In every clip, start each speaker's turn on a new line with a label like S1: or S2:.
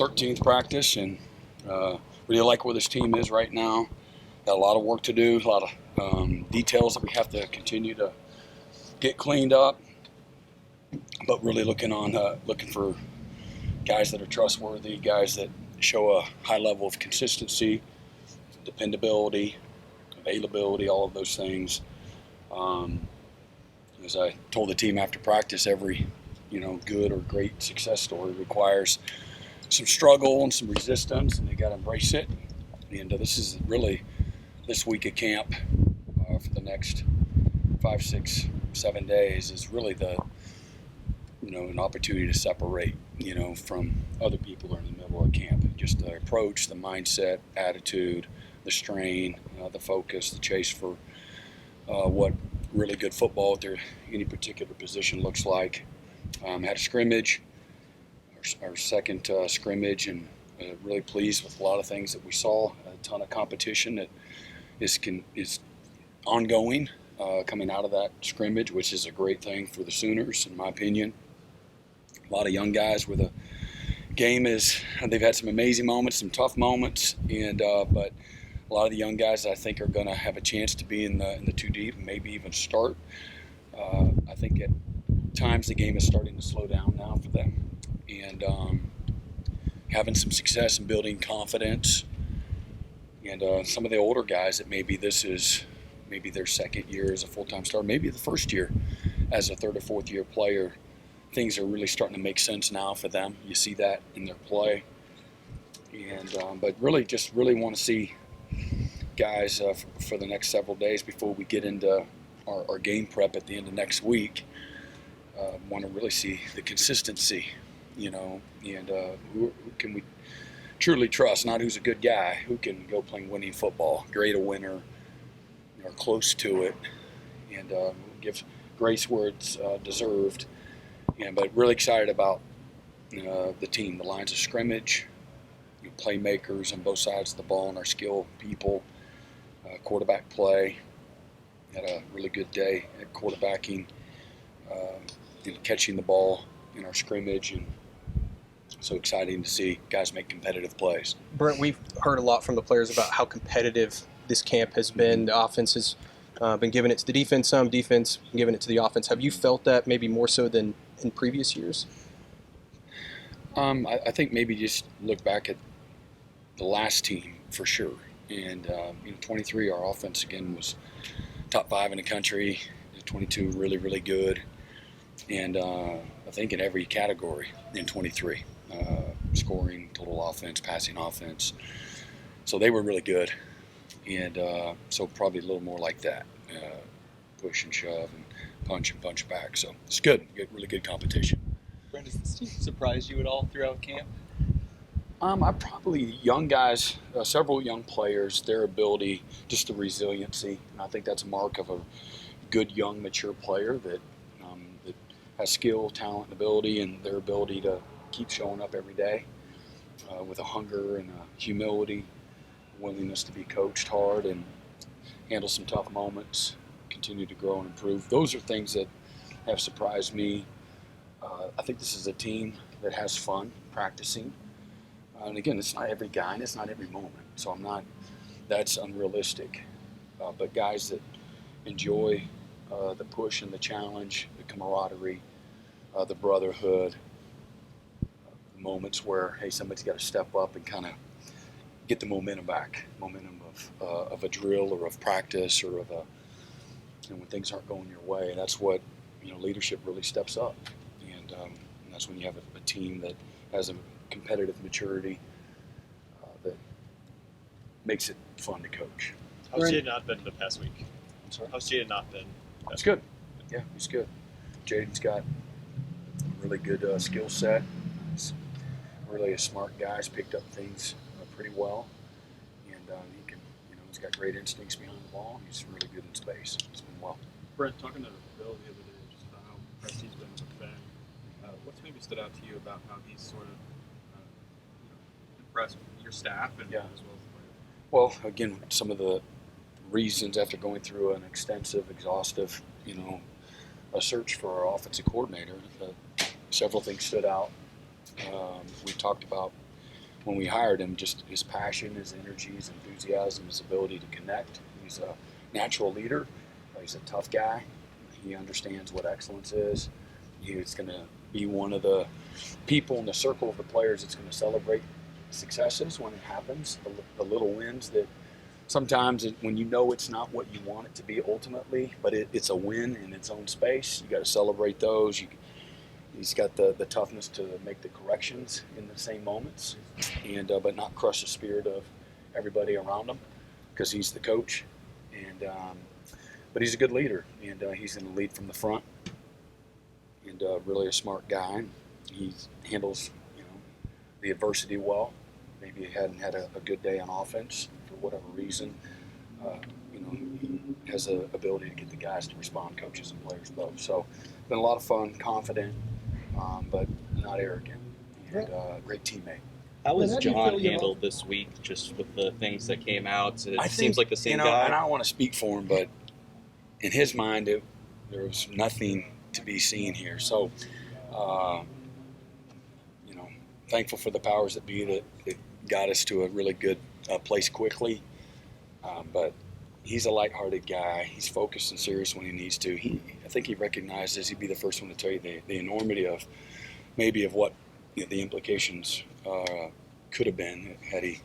S1: 13th practice, and really like where this team is right now. Got a lot of work to do, a lot of details that we have to continue to get cleaned up, but really looking for guys that are trustworthy, guys that show a high level of consistency, dependability, availability, all of those things. As I told the team after practice, every good or great success story requires some struggle and some resistance, and they got to embrace it. And this is really this week of camp for the next 5, 6, 7 days is really an opportunity to separate from other people who are in the middle of camp. Just the approach, the mindset, attitude, the strain, the focus, the chase for what really good football at any particular position looks like. Had a scrimmage, our second scrimmage, and really pleased with a lot of things that we saw. A ton of competition that is ongoing coming out of that scrimmage, which is a great thing for the Sooners, in my opinion. A lot of young guys where the game they've had some amazing moments, some tough moments, and but a lot of the young guys I think are going to have a chance to be in the 2 deep and maybe even start. I think at times the game is starting to slow down now for them, and having some success in building confidence. And some of the older guys that maybe this is their second year as a full-time starter, maybe the first year as a third or fourth year player, things are really starting to make sense now for them. You see that in their play, and but really want to see guys for the next several days before we get into our game prep at the end of next week. Want to really see the consistency, and who can we truly trust, not who's a good guy, who can go playing winning football, great a winner, or close to it, and give grace where it's deserved. But really excited about the team, the lines of scrimmage, playmakers on both sides of the ball, and our skill people, quarterback play. Had a really good day at quarterbacking, catching the ball in our scrimmage, and so exciting to see guys make competitive plays.
S2: Brent, we've heard a lot from the players about how competitive this camp has been. The offense has been giving it to the defense, some defense giving it to the offense. Have you felt that maybe more so than in previous years?
S1: I think maybe just look back at the last team for sure. And 23, our offense again was top 5 in the country. 22, really, really good. And I think in every category in 23, scoring, total offense, passing offense. So they were really good. And so probably a little more like that, push and shove and punch back. So it's good, really good competition.
S3: Brent, does this team surprise you at all throughout camp?
S1: I probably young guys, several young players, their ability, just the resiliency. And I think that's a mark of a good, young, mature player that has skill, talent, and ability, and their ability to keep showing up every day with a hunger and a humility, willingness to be coached hard and handle some tough moments, continue to grow and improve. Those are things that have surprised me. I think this is a team that has fun practicing. And again, it's not every guy and it's not every moment. So that's unrealistic. But guys that enjoy the push and the challenge, the camaraderie, the brotherhood, the moments where, hey, somebody's got to step up and kind of get the momentum back, momentum of a drill or of practice or of when things aren't going your way. That's what, leadership really steps up. And that's when you have a team that has a competitive maturity that makes it fun to coach.
S4: How's Jaden not been the past week?
S1: I'm sorry?
S4: How's Jaden not been?
S1: It's good. Yeah, he's good. Jaden's got a really good skill set. He's really a smart guy. He's picked up things pretty well. And he can, he's got great instincts behind the ball. He's really good in space. It's been well.
S5: Brent, talking to Bill the other day, just about how impressed he's been with Ben. What's maybe stood out to you about how he's sort of impressed your staff and as well as the players?
S1: Well, again, some of the reasons after going through an extensive, exhaustive, a search for our offensive coordinator, several things stood out. We talked about when we hired him, just his passion, his energy, his enthusiasm, his ability to connect. He's a natural leader. He's a tough guy. He understands what excellence is. He's going to be one of the people in the circle of the players that's going to celebrate successes when it happens, the little wins that sometimes when you know it's not what you want it to be ultimately, but it's a win in its own space, you got to celebrate those. He's got the toughness to make the corrections in the same moments, and but not crush the spirit of everybody around him because he's the coach. And but he's a good leader, and he's going to lead from the front. And really a smart guy. He handles the adversity well. Maybe he hadn't had a good day on offense for whatever reason. He has the ability to get the guys to respond, coaches and players both. So been a lot of fun, confident, but not arrogant, and great teammate.
S6: How was
S7: How do you
S6: John
S7: feel you
S6: handled this week, just with the things that came out? It
S1: I
S6: seems
S1: think,
S6: like the same
S1: and
S6: guy.
S1: I don't want to speak for him, but in his mind, there was nothing to be seen here. So, thankful for the powers that be that got us to a really good place quickly. But he's a lighthearted guy. He's focused and serious when he needs to. I think he recognizes, he'd be the first one to tell you the enormity of what the implications could have been had he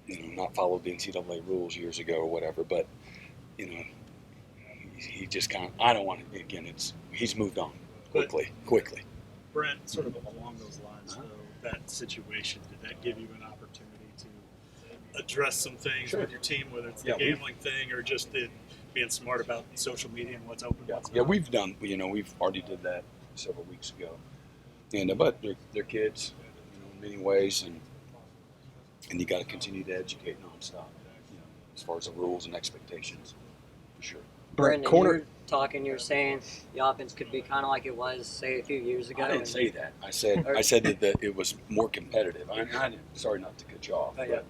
S1: not followed the NCAA rules years ago or whatever. But he just kind of, I don't want to, again, he's moved on quickly.
S8: Brent, sort of along those lines, though, that situation, did that give you an opportunity to address some things with your team, whether it's the gambling thing or just being smart about social media and what's open, what's not?
S1: We've done, we've already did that several weeks ago. And but they're kids, in many ways, and you got to continue to educate nonstop, as far as the rules and expectations, for sure.
S2: Brent,
S9: Brandon, you were saying the offense could be kind of like it was, say, a few years ago.
S1: I didn't say that. I said that it was more competitive. Sorry not to cut you off, but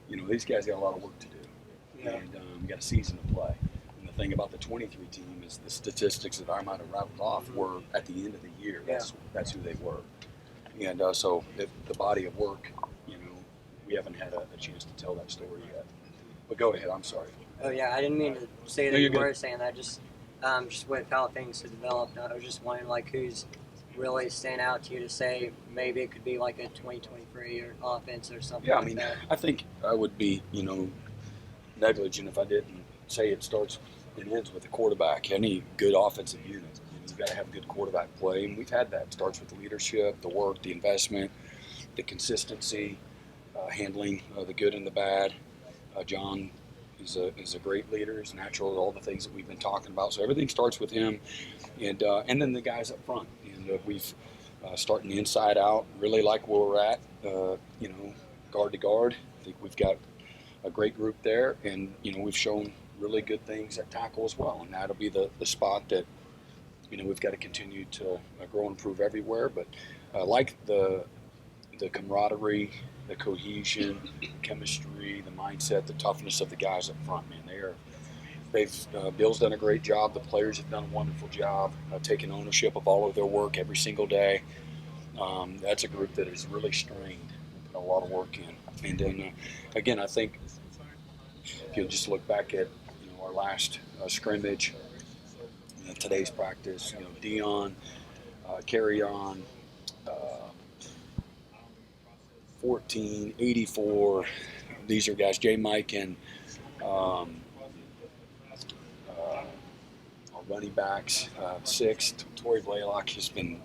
S1: these guys got a lot of work to do, and we got a season to play. And the thing about the 23 team is the statistics that I might have rattled off were at the end of the year. That's who they were, and so the body of work, we haven't had a chance to tell that story yet. But go ahead. I'm sorry.
S9: Oh yeah, I didn't mean to say that
S1: No,
S9: you
S1: you're
S9: were
S1: good.
S9: saying that. Just with how things have developed, I was just wondering who's really stand out to you to say maybe it could be like a 2023 or offense or something.
S1: Yeah,
S9: like that.
S1: I think I would be, negligent if I didn't say it starts and ends with the quarterback. Any good offensive unit, you've got to have good quarterback play, and we've had that. It starts with the leadership, the work, the investment, the consistency, handling the good and the bad. John is a great leader. He's natural at all the things that we've been talking about. So everything starts with him, and then the guys up front. And we've starting the inside out. Really like where we're at. Guard to guard. I think we've got a great group there, and we've shown really good things at tackle as well. And that'll be the spot that we've got to continue to grow and improve everywhere. But like the camaraderie, the cohesion, chemistry, the mindset, the toughness of the guys up front, man. Bill's done a great job. The players have done a wonderful job taking ownership of all of their work every single day. That's a group that is really strained and put a lot of work in. And then, again, I think if you'll just look back at our last scrimmage, today's practice, Dion, carry on, 14, 84. These are guys, J. Mike and our running backs, 6. Torrey Blaylock has been,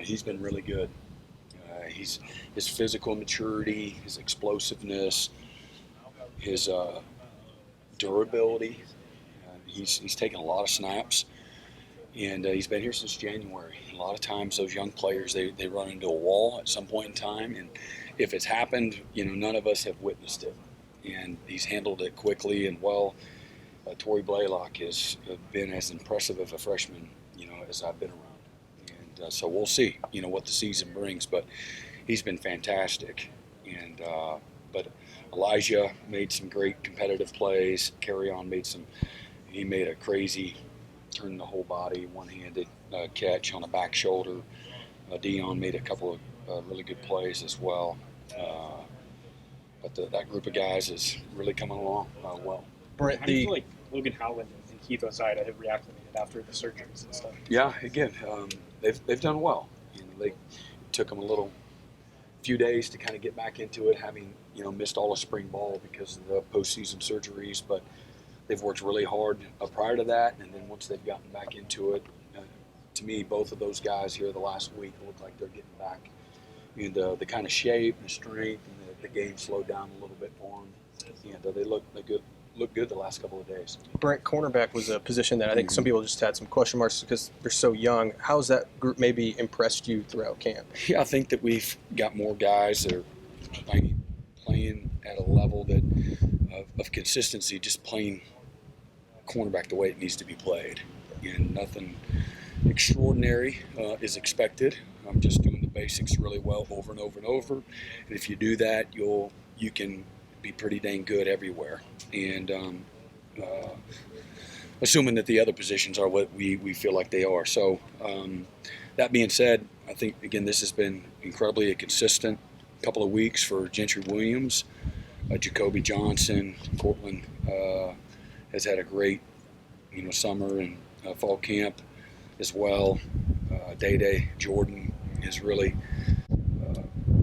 S1: he's been really good. His physical maturity, his explosiveness, his durability. He's taken a lot of snaps, and he's been here since January. A lot of times those young players, they run into a wall at some point in time, and if it's happened, none of us have witnessed it. And he's handled it quickly and well. Torrey Blaylock has been as impressive of a freshman, as I've been around. And so we'll see, what the season brings. But he's been fantastic. And but Elijah made some great competitive plays. Carry on he made a crazy turn the whole body, one-handed catch on a back shoulder. Dion made a couple of really good plays as well. But that group of guys is really coming along well.
S2: Brent,
S7: How do you feel like Logan Howland and Keith Ozida have reacted after the surgeries and stuff?
S1: Yeah, again, they've done well. They took them a few days to kind of get back into it, having missed all of spring ball because of the postseason surgeries. But they've worked really hard prior to that, and then once they've gotten back into it, to me, both of those guys here the last week look like they're getting back in the kind of shape, the strength, and the game slowed down a little bit for them. And they look good the last couple of days.
S2: Brent, cornerback was a position that I think some people just had some question marks because they're so young. How's that group maybe impressed you throughout camp?
S1: Yeah, I think that we've got more guys that are playing at a level that of consistency, just playing cornerback the way it needs to be played. And nothing extraordinary is expected. I'm just doing the basics really well over and over and over. And if you do that, you can be pretty dang good everywhere. And assuming that the other positions are what we feel like they are. So that being said, I think, again, this has been incredibly a consistent couple of weeks for Gentry Williams. Jacoby Johnson, Cortland has had a great summer and fall camp as well. Day Jordan is really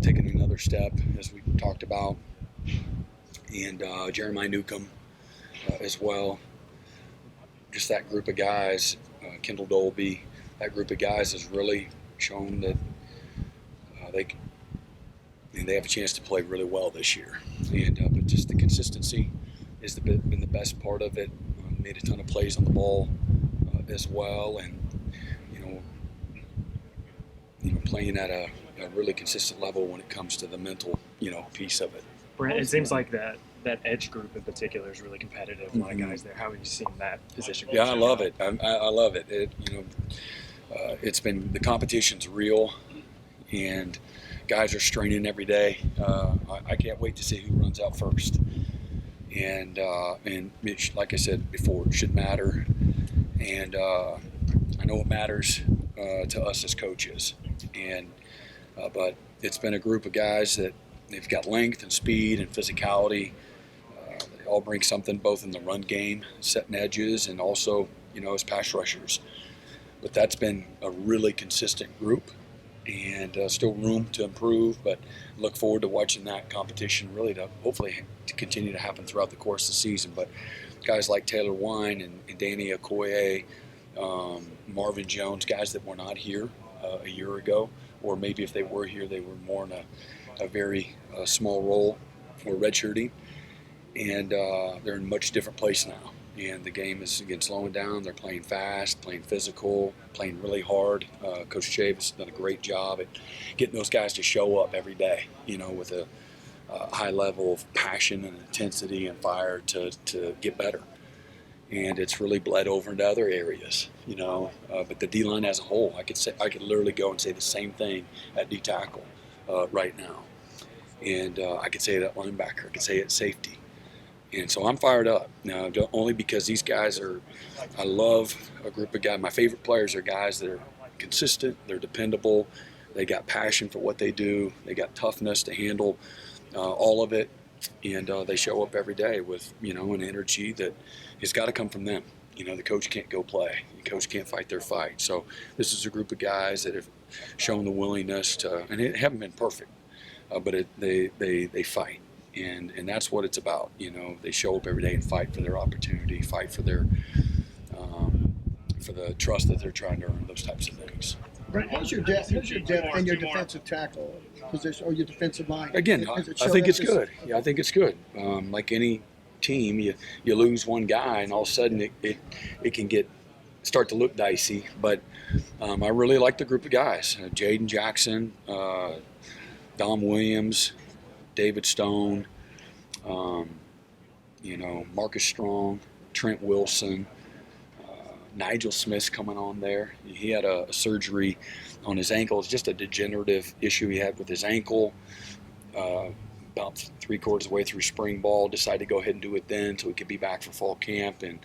S1: taking another step, as we talked about. And Jeremiah Newcomb as well. Just that group of guys, Kendall Dolby, that group of guys has really shown that they have a chance to play really well this year. And but just the consistency has been the best part of it. Made a ton of plays on the ball as well, and playing at a really consistent level when it comes to the mental piece of it.
S7: Brent, it seems like that edge group in particular is really competitive. A lot of guys there. How have you seen that position?
S1: Yeah, I love it. I love it. It's been, the competition's real, and guys are straining every day. I can't wait to see who runs out first. And it, like I said before, it should matter. And I know it matters to us as coaches. And but it's been a group of guys that they've got length and speed and physicality. They all bring something, both in the run game, setting edges, and also as pass rushers. But that's been a really consistent group, and still room to improve. But look forward to watching that competition really to hopefully to continue to happen throughout the course of the season. But guys like Taylor Wine and Danny Okoye, Marvin Jones, guys that were not here a year ago, or maybe if they were here, they were more in a very small role or redshirting, and they're in a much different place now. And the game is, again, slowing down. They're playing fast, playing physical, playing really hard. Coach Chavis has done a great job at getting those guys to show up every day, with a high level of passion and intensity and fire to get better. And it's really bled over into other areas, But the D-line as a whole, I could literally go and say the same thing at D-tackle right now. And I could say it at linebacker. I could say it at safety. And so I'm fired up now, only because these guys I love a group of guys. My favorite players are guys that are consistent, they're dependable, they got passion for what they do, they got toughness to handle all of it, and they show up every day with, an energy that has got to come from them. The coach can't go play. The coach can't fight their fight. So this is a group of guys that have shown the willingness to, and it haven't been perfect, but they fight. And that's what it's about. They show up every day and fight for their opportunity, fight for their for the trust that they're trying to earn, those types of things.
S10: Brent, how's your depth in your defensive tackle position or your defensive line?
S1: Again, I think it's good. Yeah, I think it's good. Like any team, you lose one guy, and all of a sudden it can start to look dicey. But I really like the group of guys: Jaden Jackson, Dom Williams, David Stone, Marcus Strong, Trent Wilson, Nigel Smith's coming on there. He had a surgery on his ankle. It's just a degenerative issue he had with his ankle. About 3/4 of the way through spring ball, decided to go ahead and do it then so he could be back for fall camp. And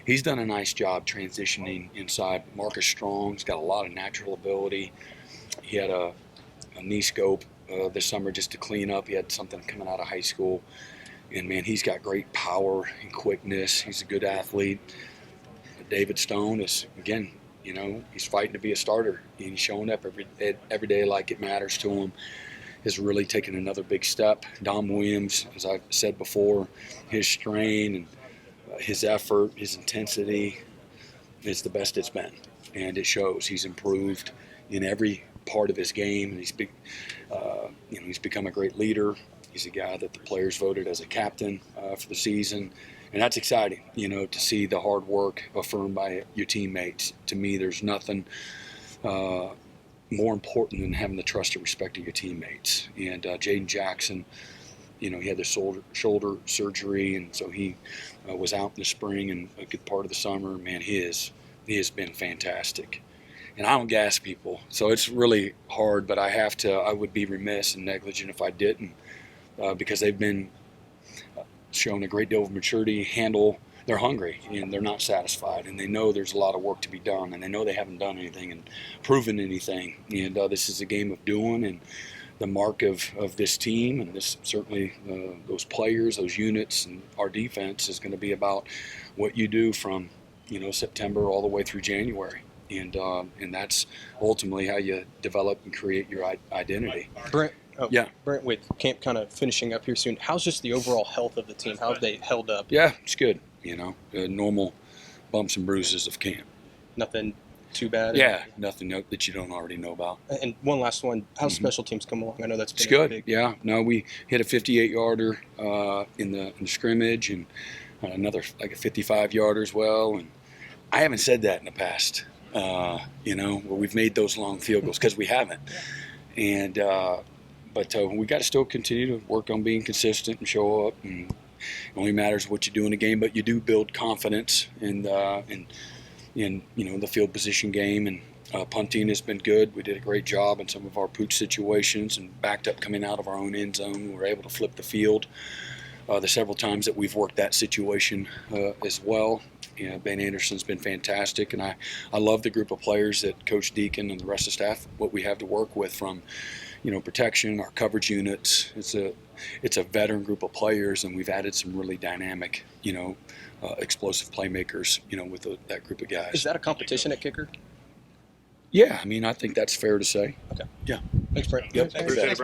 S1: he's done a nice job transitioning inside. Marcus Strong's got a lot of natural ability. He had a a knee scope this summer just to clean up. He had something coming out of high school. And, man, he's got great power and quickness. He's a good athlete. David Stone is, again, he's fighting to be a starter. And he's showing up every day like it matters to him. Has really taken another big step. Dom Williams, as I've said before, his strain and his effort, his intensity is the best it's been. And it shows. He's improved in every part of his game. And he's become a great leader. He's a guy that the players voted as a captain for the season. And that's exciting, to see the hard work affirmed by your teammates. To me, there's nothing more important than having the trust and respect of your teammates. And Jaden Jackson, he had the shoulder surgery, and so he was out in the spring and a good part of the summer. Man, he has been fantastic. And I don't gas people, so it's really hard, but I would be remiss and negligent if I didn't. Because they've been shown a great deal of maturity, they're hungry and they're not satisfied, and they know there's a lot of work to be done, and they know they haven't done anything and proven anything. And this is a game of doing, and the mark of this team, and this certainly those players, those units, and our defense is going to be about what you do from September all the way through January. And that's ultimately how you develop and create your identity.
S2: Brent,
S1: Yeah.
S2: Brent, with camp kind of finishing up here soon, how's just the overall health of the team? How have they held up?
S1: Yeah, it's good. Normal bumps and bruises of camp.
S2: Nothing too bad?
S1: Yeah, nothing that you don't already know about.
S2: And one last one, how's special teams come along? I know that's been
S1: It's good.
S2: big.
S1: Yeah, no, we hit a 58-yarder in the scrimmage, and another like a 55-yarder as well. And I haven't said that in the past, where we've made those long field goals, because we haven't. And but we got to still continue to work on being consistent and show up. And it only matters what you do in the game, but you do build confidence in the field position game. And punting has been good. We did a great job in some of our pooch situations and backed up coming out of our own end zone. We were able to flip the field the several times that we've worked that situation as well. Ben Anderson's been fantastic, and I love the group of players that Coach Deacon and the rest of the staff, what we have to work with from protection, our coverage units. It's a veteran group of players, and we've added some really dynamic, explosive playmakers, with that group of guys.
S2: Is that a competition at kicker?
S1: Yeah, I think that's fair to say.
S2: Okay.
S1: Yeah.
S2: Thanks, Brent.
S1: Yep.
S2: Thanks.